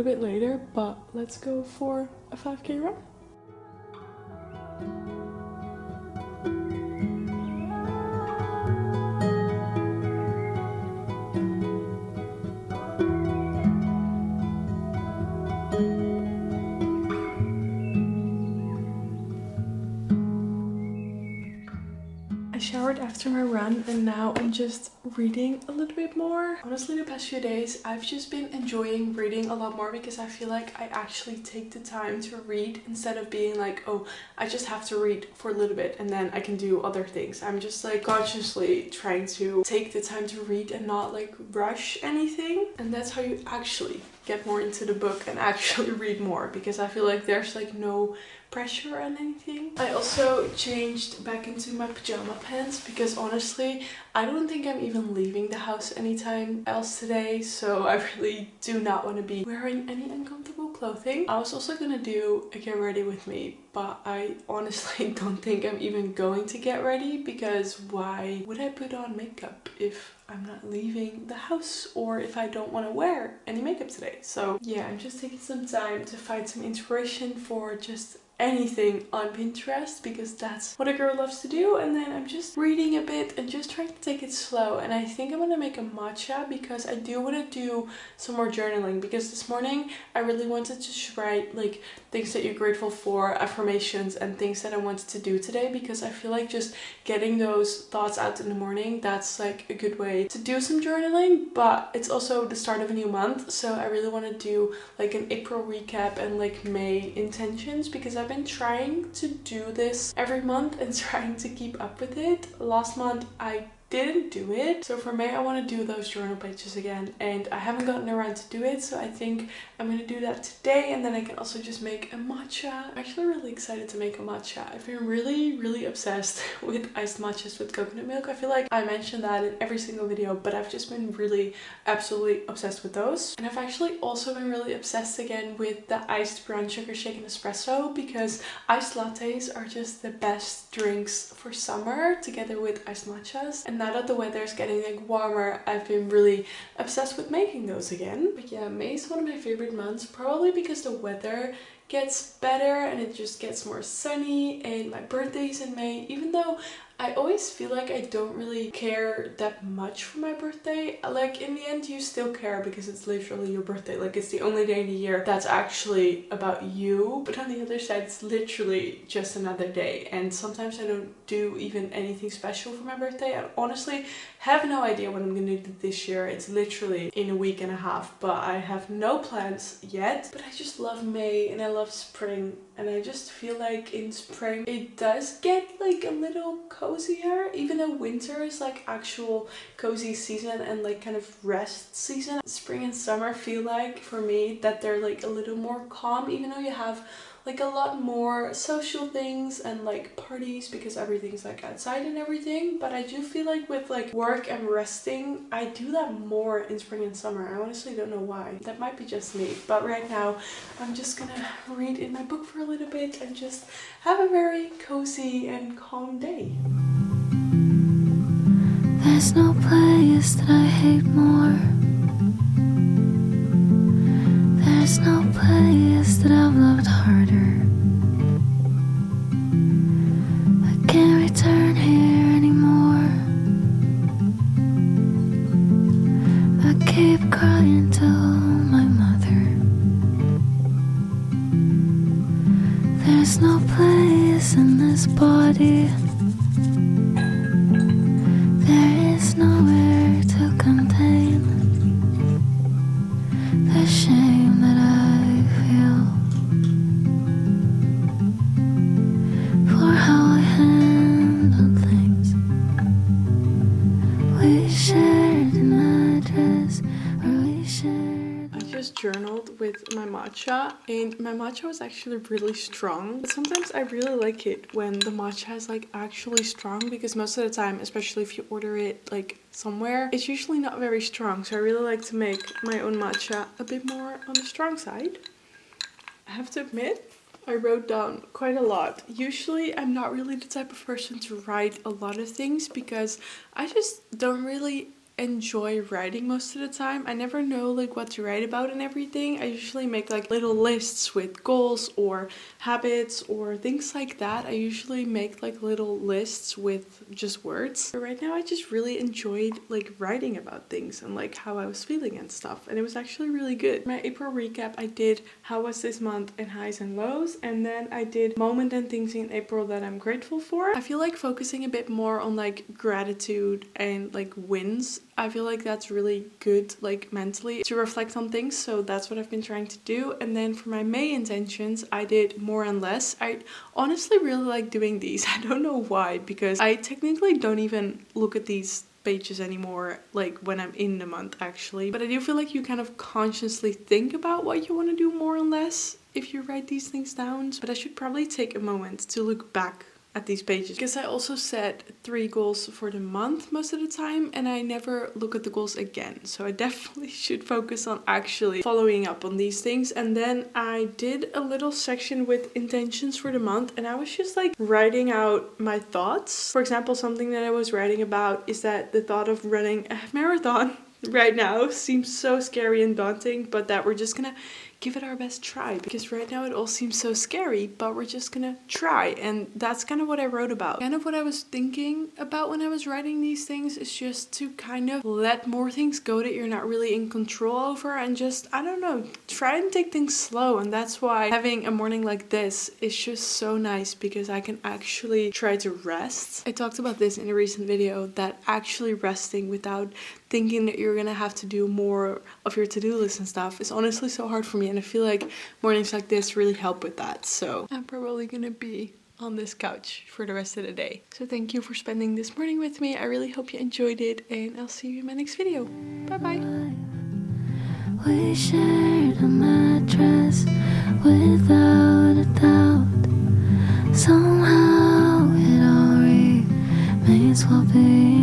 little bit later, but let's go for a 5K run. Showered after my run and now I'm just reading a little bit more. Honestly, the past few days I've just been enjoying reading a lot more because I feel like I actually take the time to read instead of being like, oh, I just have to read for a little bit and then I can do other things. I'm just like consciously trying to take the time to read and not like rush anything, and that's how you actually get more into the book and actually read more, because I feel like there's like no pressure on anything. I also changed back into my pajama pants because honestly I don't think I'm even leaving the house anytime else today, so I really do not want to be wearing any uncomfortable clothing. I was also gonna do a get ready with me, but I honestly don't think I'm even going to get ready, because why would I put on makeup if I'm not leaving the house or if I don't want to wear any makeup today? So yeah, I'm just taking some time to find some inspiration for just anything on Pinterest, because that's what a girl loves to do, and then I'm just reading a bit and just trying to take it slow. And I think I'm gonna make a matcha because I do want to do some more journaling, because this morning I really wanted to write like things that you're grateful for, affirmations, and things that I wanted to do today, because I feel like just getting those thoughts out in the morning, that's like a good way to do some journaling. But it's also the start of a new month, so I really want to do like an April recap and like May intentions, because I've been trying to do this every month and trying to keep up with it. Last month I didn't do it, so for May I want to do those journal pages again, and I haven't gotten around to do it, so I think I'm gonna do that today, and then I can also just make a matcha. I'm actually really excited to make a matcha. I've been really obsessed with iced matchas with coconut milk. I feel like I mentioned that in every single video, but I've just been really absolutely obsessed with those. And I've actually also been really obsessed again with the iced brown sugar shaken espresso, because iced lattes are just the best drinks for summer together with iced matchas. And now that the weather is getting like warmer, I've been really obsessed with making those again. But yeah, May is one of my favorite months, probably because the weather gets better and it just gets more sunny, and my birthday is in May, even though I always feel like I don't really care that much for my birthday. Like in the end you still care because it's literally your birthday, like it's the only day in the year that's actually about you, but on the other side it's literally just another day, and sometimes I don't do even anything special for my birthday. I honestly have no idea what I'm gonna do this year. It's literally in a week and a half, but I have no plans yet. But I just love May and I love spring, and I just feel like in spring it does get like a little cozier, even though winter is like actual cozy season and like kind of rest season. Spring and summer feel like for me that they're like a little more calm, even though you have like a lot more social things and like parties because everything's like outside and everything. But I do feel like with like work and resting, I do that more in spring and summer. I honestly don't know why. That might be just me. But right now I'm just gonna read in my book for a little bit and just have a very cozy and calm day. There's no place that I hate more. There's no place that I've loved harder. I can't return here anymore. I keep crying to my mother. There's no place in this body. There is nowhere to contain the shame that I feel for how I handled things. We shared an address, or we shared. I just journaled with my matcha, and my matcha was actually really strong. But sometimes I really like it when the matcha is like actually strong, because most of the time, especially if you order it like somewhere, it's usually not very strong. So I really like to make my own matcha a bit more on the strong side. I have to admit, I wrote down quite a lot. Usually I'm not really the type of person to write a lot of things because I just don't really enjoy writing most of the time. I never know like what to write about and everything. I usually make like little lists with goals or habits or things like that. I usually make like little lists with just words. But right now I just really enjoyed like writing about things and like how I was feeling and stuff. And it was actually really good. My April recap, I did how was this month and highs and lows. And then I did moment and things in April that I'm grateful for. I feel like focusing a bit more on like gratitude and like wins. I feel like that's really good like mentally to reflect on things. So that's what I've been trying to do. And then for my May intentions, I did more and less. I honestly really like doing these. I don't know why, because I technically don't even look at these pages anymore like when I'm in the month actually, but I do feel like you kind of consciously think about what you want to do more and less if you write these things down. But I should probably take a moment to look back at these pages, because I also set 3 goals for the month most of the time and I never look at the goals again. So I definitely should focus on actually following up on these things. And then I did a little section with intentions for the month and I was just like writing out my thoughts. For example, something that I was writing about is that the thought of running a marathon right now seems so scary and daunting, but that we're just gonna give it our best try, because right now it all seems so scary, but we're just gonna try. And that's kind of what I wrote about. Kind of what I was thinking about when I was writing these things is just to kind of let more things go that you're not really in control over and just, I don't know, try and take things slow. And that's why having a morning like this is just so nice, because I can actually try to rest. I talked about this in a recent video, that actually resting without thinking that you're gonna have to do more of your to-do list and stuff is honestly so hard for me, and I feel like mornings like this really help with that. So I'm probably gonna be on this couch for the rest of the day. So thank you for spending this morning with me. I really hope you enjoyed it, and I'll see you in my next video. Bye bye. We shared a mattress without